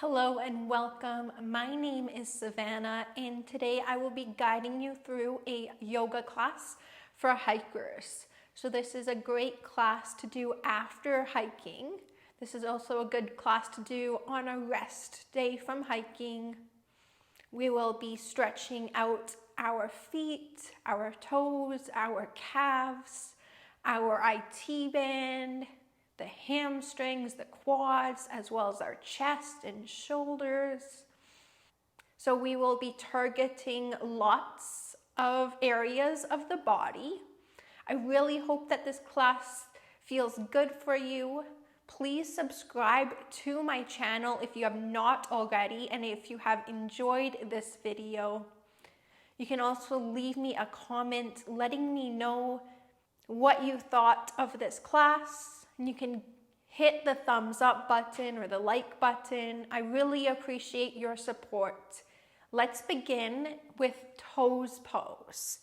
Hello and welcome. My name is Savannah and today I will be guiding you through a yoga class for hikers. So this is a great class to do after hiking. This is also a good class to do on a rest day from hiking. We will be stretching out our feet, our toes, our calves, our IT band, the hamstrings, the quads, as well as our chest and shoulders. So we will be targeting lots of areas of the body. I really hope that this class feels good for you. Please subscribe to my channel if you have not already, and if you have enjoyed this video. You can also leave me a comment letting me know what you thought of this class. And you can hit the thumbs up button or the like button. I really appreciate your support. Let's begin with toes pose.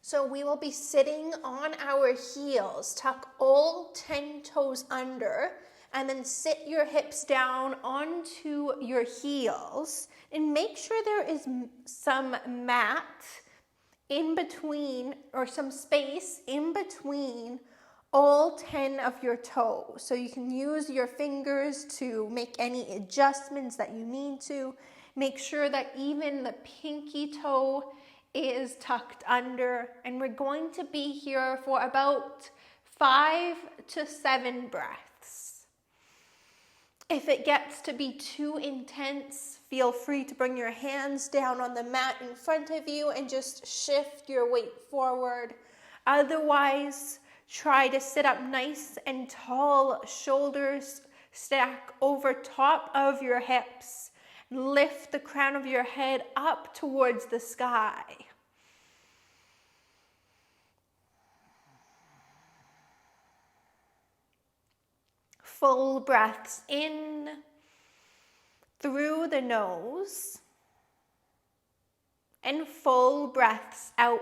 So we will be sitting on our heels. Tuck all 10 toes under and then sit your hips down onto your heels and make sure there is some mat in between, or some space in between all 10 of your toes. So you can use your fingers to make any adjustments that you need to. Make sure that even the pinky toe is tucked under, and we're going to be here for about 5 to 7 breaths. If it gets to be too intense, feel free to bring your hands down on the mat in front of you and just shift your weight forward. Otherwise, try to sit up nice and tall, shoulders stack over top of your hips. Lift the crown of your head up towards the sky. Full breaths in through the nose and full breaths out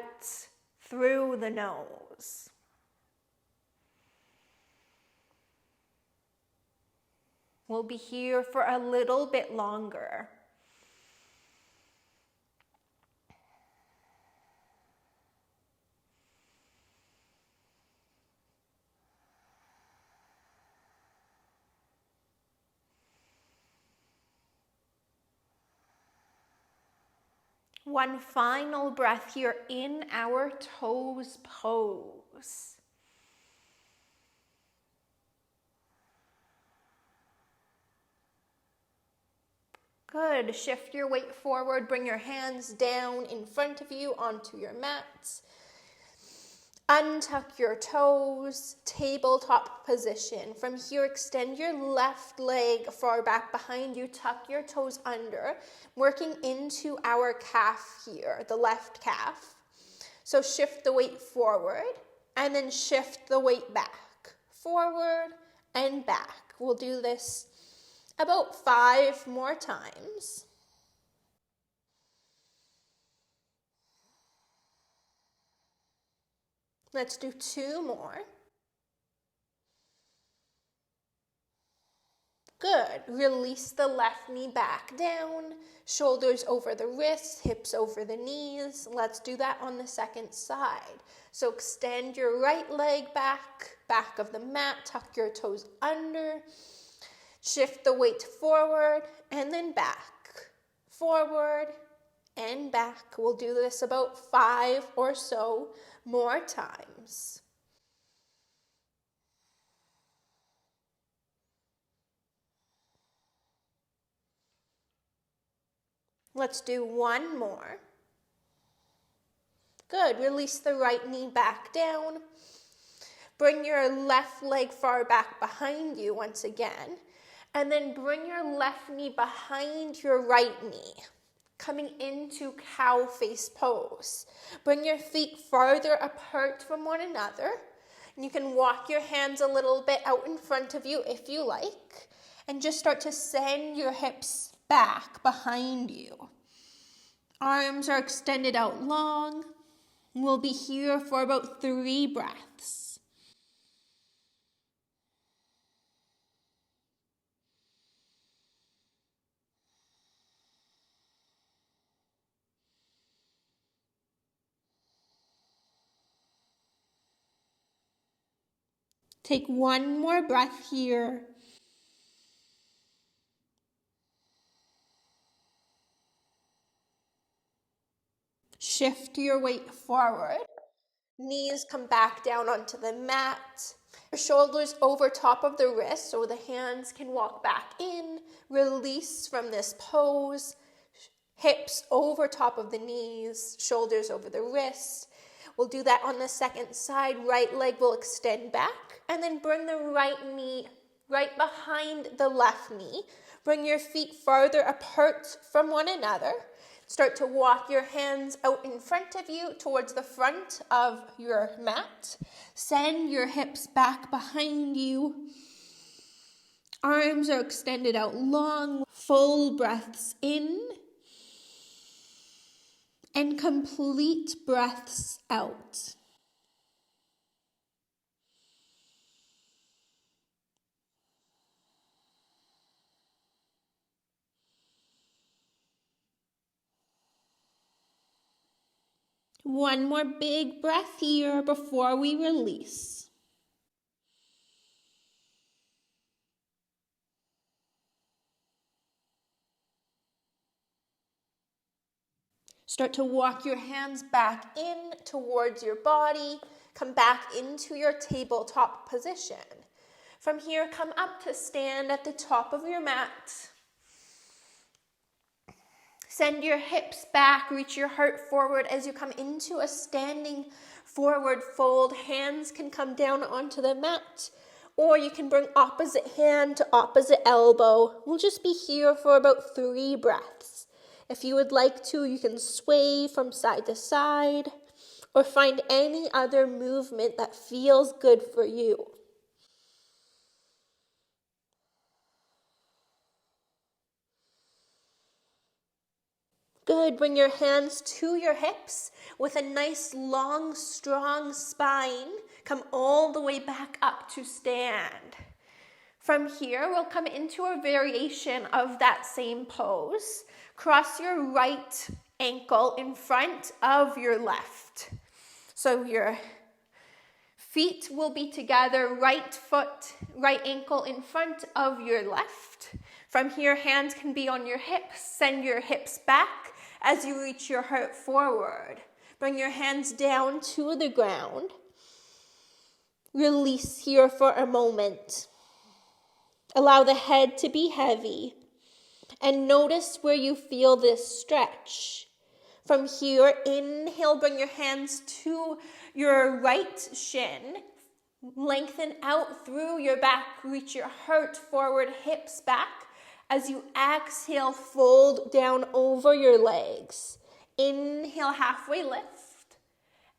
through the nose. We'll be here for a little bit longer. One final breath here in our toes pose. Good. Shift your weight forward. Bring your hands down in front of you onto your mat. Untuck your toes, tabletop position. From here, extend your left leg far back behind you. Tuck your toes under, working into our calf here, the left calf. So shift the weight forward and then shift the weight back. Forward and back. We'll do this about 5 more times. Let's do 2 more. Good. Release the left knee back down, shoulders over the wrists, hips over the knees. Let's do that on the second side. So extend your right leg back of the mat, tuck your toes under. Shift the weight forward and then back, forward and back. We'll do this about 5 or so more times. Let's do 1 more. Good. Release the right knee back down. Bring your left leg far back behind you once again. And then bring your left knee behind your right knee, coming into cow face pose. Bring your feet farther apart from one another. And you can walk your hands a little bit out in front of you if you like. And just start to send your hips back behind you. Arms are extended out long. We'll be here for about 3 breaths. Take one more breath here. Shift your weight forward. Knees come back down onto the mat. Your shoulders over top of the wrists so the hands can walk back in. Release from this pose. Hips over top of the knees, shoulders over the wrists. We'll do that on the second side. Right leg will extend back. And then bring the right knee right behind the left knee. Bring your feet farther apart from one another. Start to walk your hands out in front of you towards the front of your mat. Send your hips back behind you. Arms are extended out long. Full breaths in. And complete breaths out. One more big breath here before we release. Start to walk your hands back in towards your body. Come back into your tabletop position. From here, come up to stand at the top of your mat. Send your hips back, reach your heart forward as you come into a standing forward fold. Hands can come down onto the mat, or you can bring opposite hand to opposite elbow. We'll just be here for about 3 breaths. If you would like to, you can sway from side to side, or find any other movement that feels good for you. Good. Bring your hands to your hips with a nice, long, strong spine. Come all the way back up to stand. From here, we'll come into a variation of that same pose. Cross your right ankle in front of your left. So your feet will be together, right foot, right ankle in front of your left. From here, hands can be on your hips. Send your hips back as you reach your heart forward. Bring your hands down to the ground. Release here for a moment. Allow the head to be heavy. And notice where you feel this stretch. From here, inhale, bring your hands to your right shin. Lengthen out through your back. Reach your heart forward, hips back. As you exhale, fold down over your legs. Inhale, halfway lift.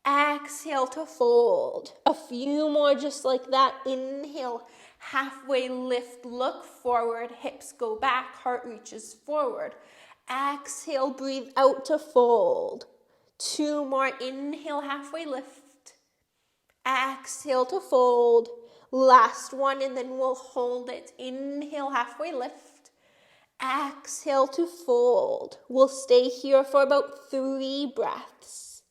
Exhale to fold. A few more just like that. Inhale, halfway lift, look forward, hips go back, heart reaches forward. Exhale, breathe out to fold. 2 more. Inhale, halfway lift. Exhale to fold. Last one, and then we'll hold it. Inhale, halfway lift. Exhale to fold. We'll stay here for about 3 breaths.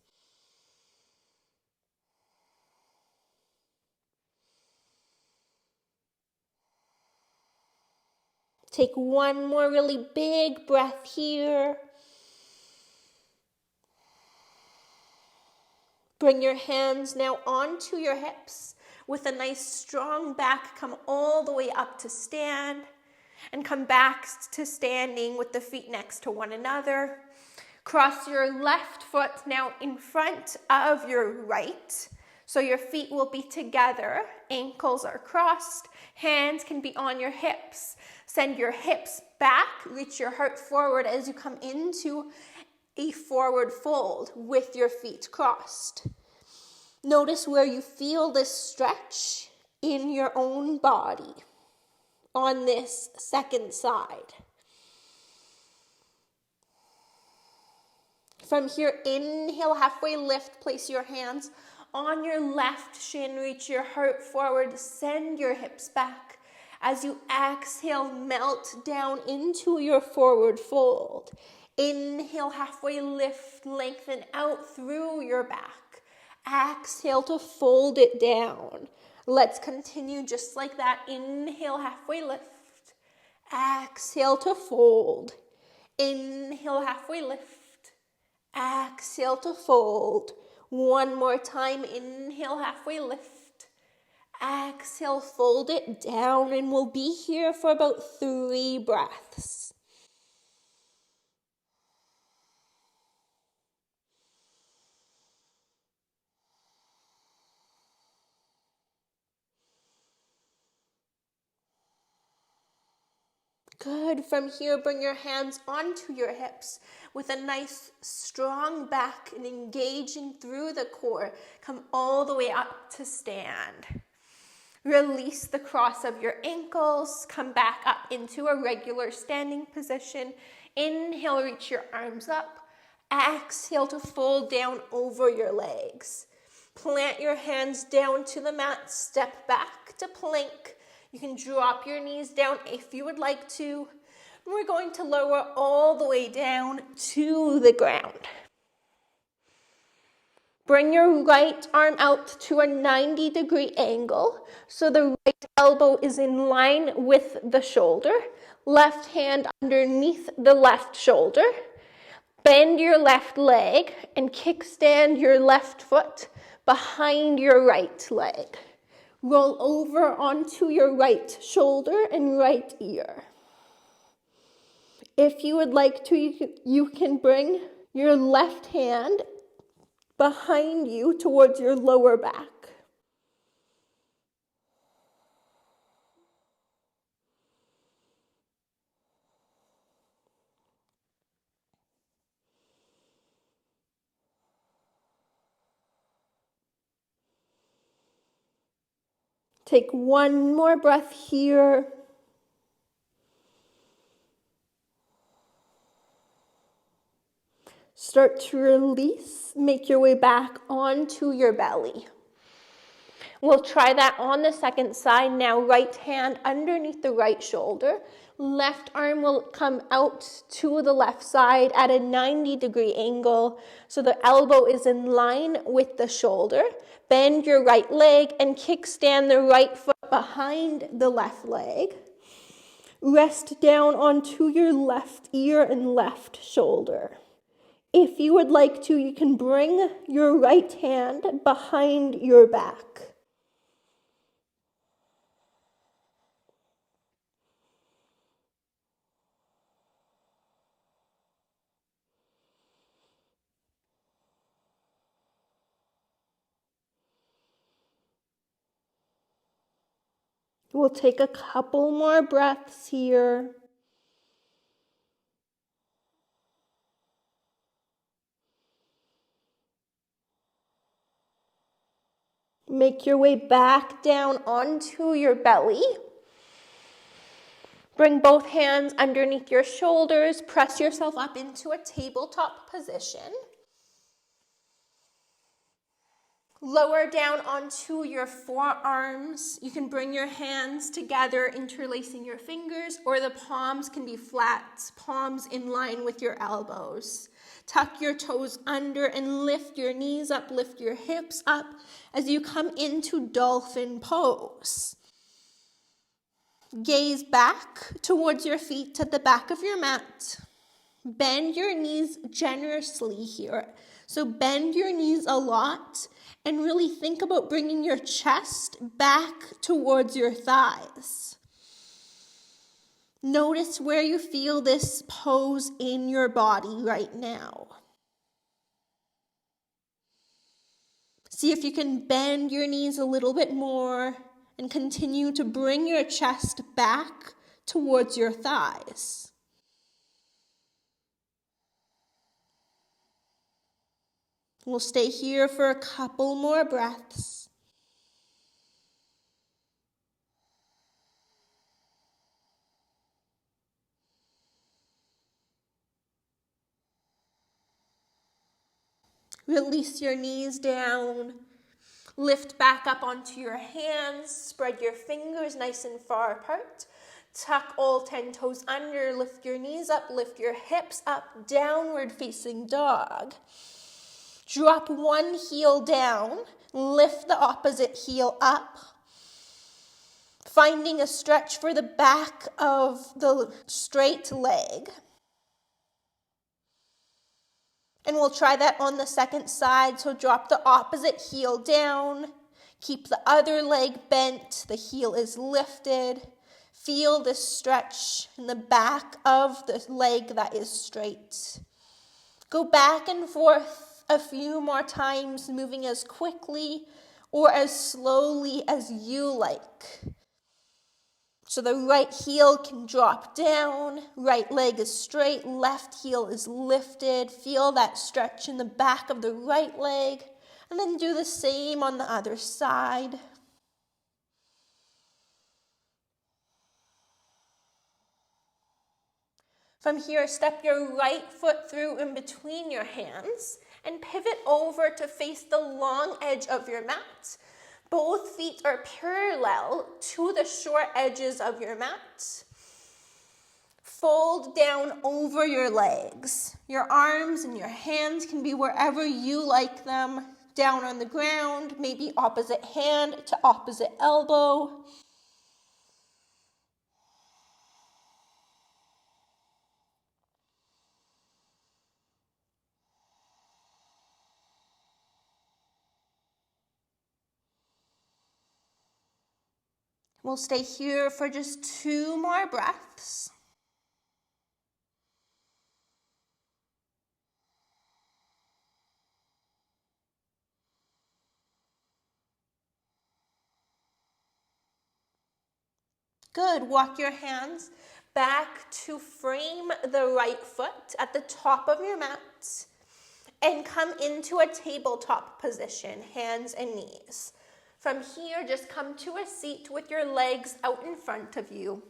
Take one more really big breath here. Bring your hands now onto your hips. With a nice strong back, come all the way up to stand. And come back to standing with the feet next to one another. Cross your left foot now in front of your right. So your feet will be together. Ankles are crossed. Hands can be on your hips. Send your hips back. Reach your heart forward as you come into a forward fold with your feet crossed. Notice where you feel this stretch in your own body. On this second side. From here, inhale, halfway lift, place your hands on your left shin, reach your heart forward, send your hips back. As you exhale, melt down into your forward fold. Inhale, halfway lift, lengthen out through your back. Exhale to fold it down. Let's continue just like that. Inhale, halfway lift. Exhale to fold. Inhale, halfway lift. Exhale to fold. One more time. Inhale, halfway lift. Exhale, fold it down, and we'll be here for about 3 breaths. Good. From here, bring your hands onto your hips with a nice strong back and engaging through the core. Come all the way up to stand. Release the cross of your ankles. Come back up into a regular standing position. Inhale, reach your arms up. Exhale to fold down over your legs. Plant your hands down to the mat. Step back to plank. You can drop your knees down if you would like to. We're going to lower all the way down to the ground. Bring your right arm out to a 90-degree angle so the right elbow is in line with the shoulder. Left hand underneath the left shoulder. Bend your left leg and kickstand your left foot behind your right leg. Roll over onto your right shoulder and right ear. If you would like to, you can bring your left hand behind you towards your lower back. Take one more breath here. Start to release. Make your way back onto your belly. We'll try that on the second side. Now, right hand underneath the right shoulder. Left arm will come out to the left side at a 90-degree angle. So the elbow is in line with the shoulder. Bend your right leg and kickstand the right foot behind the left leg. Rest down onto your left ear and left shoulder. If you would like to, you can bring your right hand behind your back. We'll take a couple more breaths here. Make your way back down onto your belly. Bring both hands underneath your shoulders. Press yourself up into a tabletop position. Lower down onto your forearms. You can bring your hands together, interlacing your fingers, or the palms can be flat, palms in line with your elbows. Tuck your toes under and lift your knees up, lift your hips up as you come into dolphin pose. Gaze back towards your feet at the back of your mat. Bend your knees generously here. So bend your knees a lot and really think about bringing your chest back towards your thighs. Notice where you feel this pose in your body right now. See if you can bend your knees a little bit more and continue to bring your chest back towards your thighs. We'll stay here for a couple more breaths. Release your knees down. Lift back up onto your hands. Spread your fingers nice and far apart. Tuck all 10 toes under. Lift your knees up. Lift your hips up. Downward facing dog. Drop one heel down. Lift the opposite heel up. finding a stretch for the back of the straight leg. And we'll try that on the second side. So drop the opposite heel down. Keep the other leg bent. The heel is lifted. Feel this stretch in the back of the leg that is straight. Go back and forth a few more times, moving as quickly or as slowly as you like. So the right heel can drop down, right leg is straight, left heel is lifted. Feel that stretch in the back of the right leg, and then do the same on the other side. From here, step your right foot through in between your hands and pivot over to face the long edge of your mat. Both feet are parallel to the short edges of your mat. Fold down over your legs. Your arms and your hands can be wherever you like them. Down on the ground, maybe opposite hand to opposite elbow. We'll stay here for just 2 more breaths. Good. Walk your hands back to frame the right foot at the top of your mat and come into a tabletop position, hands and knees. From here, just come to a seat with your legs out in front of you.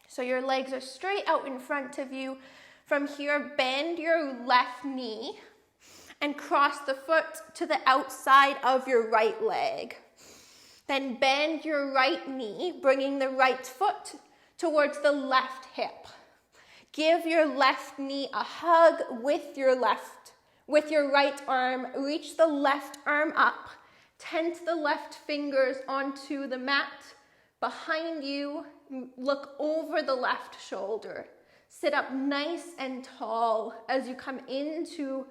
So your legs are straight out in front of you. From here, bend your left knee and cross the foot to the outside of your right leg. Then bend your right knee, bringing the right foot towards the left hip. Give your left knee a hug with your right arm. Reach the left arm up. Tent the left fingers onto the mat. Behind you, look over the left shoulder. Sit up nice and tall as you come into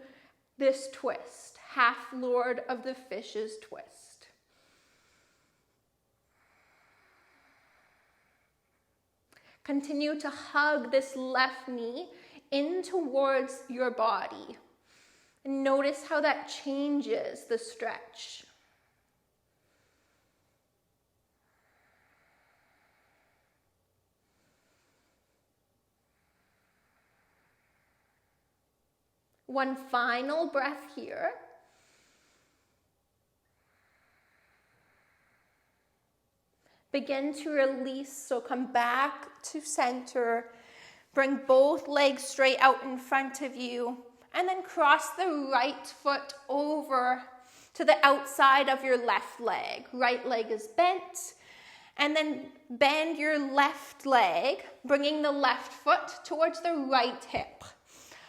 this twist, half Lord of the Fishes twist. Continue to hug this left knee in towards your body. And notice how that changes the stretch. One final breath here. Begin to release, so come back to center. Bring both legs straight out in front of you, and then cross the right foot over to the outside of your left leg. Right leg is bent, and then bend your left leg, bringing the left foot towards the right hip.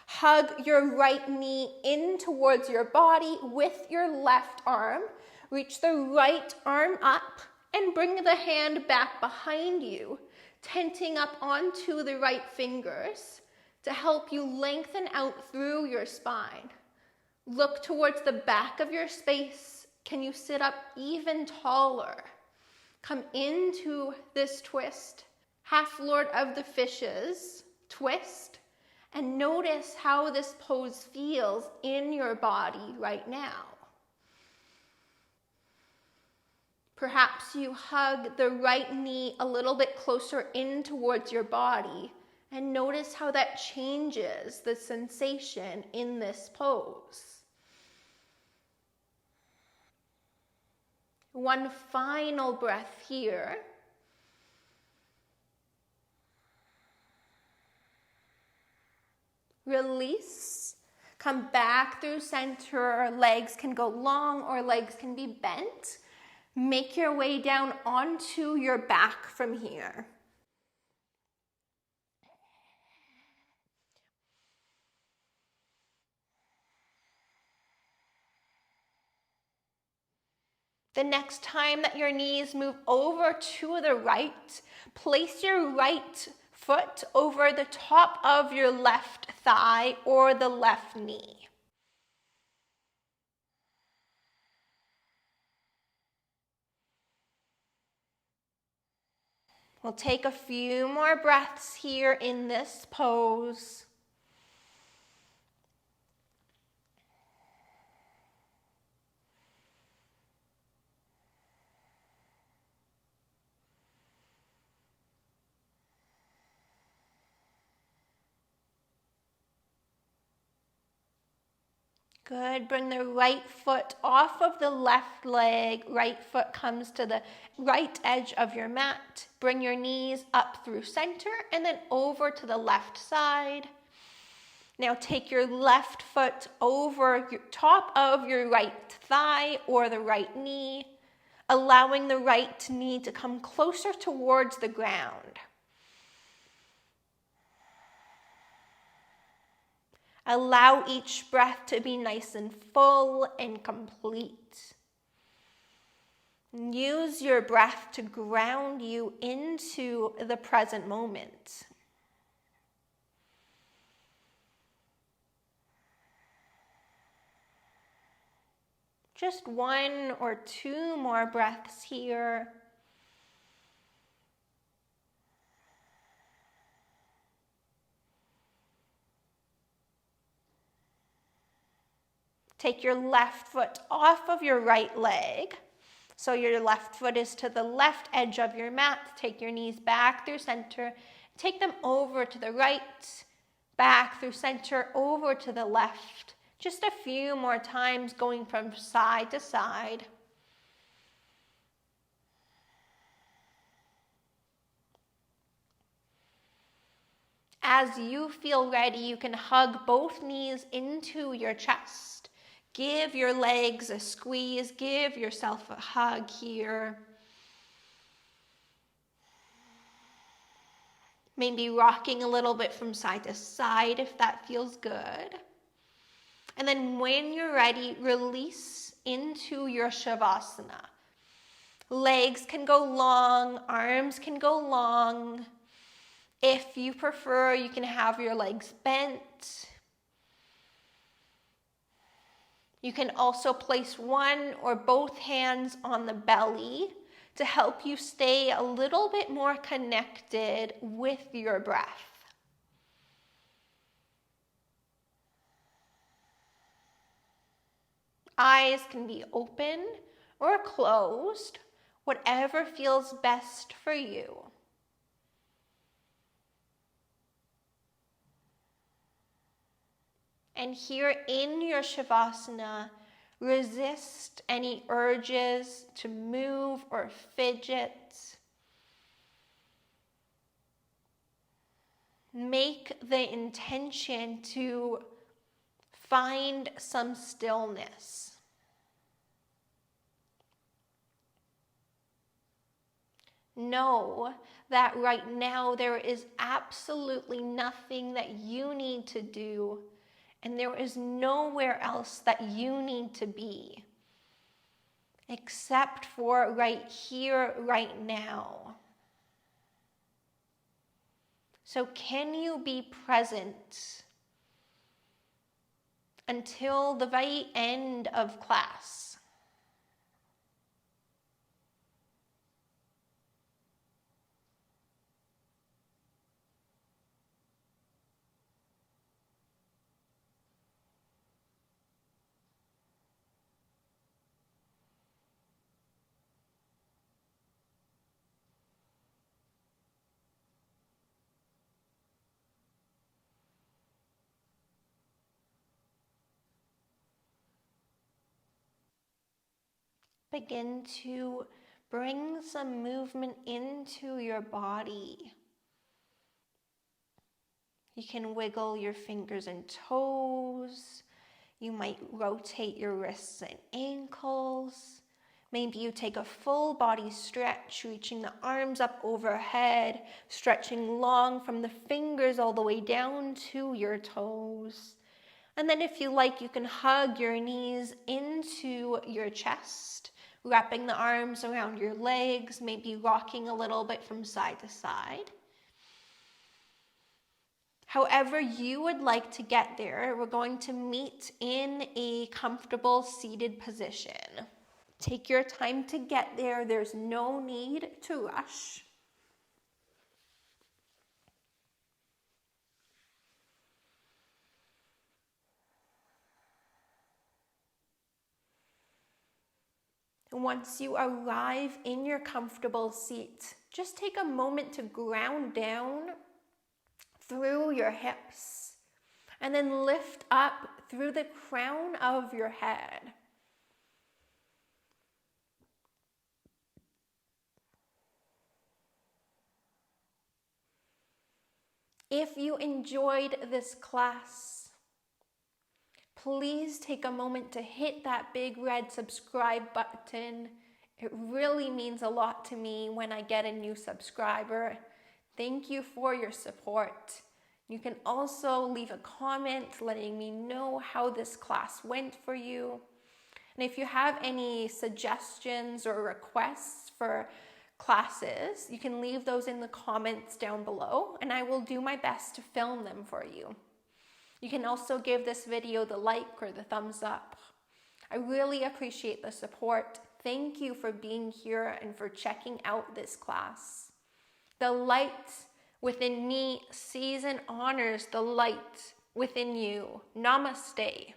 Hug your right knee in towards your body with your left arm. Reach the right arm up and bring the hand back behind you, tenting up onto the right fingers to help you lengthen out through your spine. Look towards the back of your space. Can you sit up even taller? Come into this twist, half Lord of the Fishes twist. And notice how this pose feels in your body right now. Perhaps you hug the right knee a little bit closer in towards your body and notice how that changes the sensation in this pose. One final breath here. Release, come back through center. Legs can go long or legs can be bent. Make your way down onto your back from here. The next time that your knees move over to the right, place your right foot over the top of your left thigh or the left knee. We'll take a few more breaths here in this pose. Good. Bring the right foot off of the left leg. Right foot comes to the right edge of your mat. Bring your knees up through center and then over to the left side. Now take your left foot over your top of your right thigh or the right knee, allowing the right knee to come closer towards the ground. Allow each breath to be nice and full and complete. Use your breath to ground you into the present moment. Just one or two more breaths here. Take your left foot off of your right leg. So your left foot is to the left edge of your mat. Take your knees back through center. Take them over to the right, back through center, over to the left. Just a few more times, going from side to side. As you feel ready, you can hug both knees into your chest. Give your legs a squeeze. Give yourself a hug here. Maybe rocking a little bit from side to side if that feels good. And then when you're ready, release into your Shavasana. Legs can go long, arms can go long. If you prefer, you can have your legs bent. You can also place one or both hands on the belly to help you stay a little bit more connected with your breath. Eyes can be open or closed, whatever feels best for you. And here in your Shavasana, resist any urges to move or fidget. Make the intention to find some stillness. Know that right now there is absolutely nothing that you need to do. And there is nowhere else that you need to be, except for right here, right now. So can you be present until the very end of class? Begin to bring some movement into your body. You can wiggle your fingers and toes. You might rotate your wrists and ankles. Maybe you take a full body stretch, reaching the arms up overhead, stretching long from the fingers all the way down to your toes. And then if you like, you can hug your knees into your chest. wrapping the arms around your legs, maybe rocking a little bit from side to side. However you would like to get there, we're going to meet in a comfortable seated position. Take your time to get there. There's no need to rush. Once you arrive in your comfortable seat, just take a moment to ground down through your hips and then lift up through the crown of your head. If you enjoyed this class, please take a moment to hit that big red subscribe button. It really means a lot to me when I get a new subscriber. Thank you for your support. You can also leave a comment letting me know how this class went for you. And if you have any suggestions or requests for classes, you can leave those in the comments down below, and I will do my best to film them for you. You can also give this video the like or the thumbs up. I really appreciate the support. Thank you for being here and for checking out this class. The light within me sees and honors the light within you. Namaste.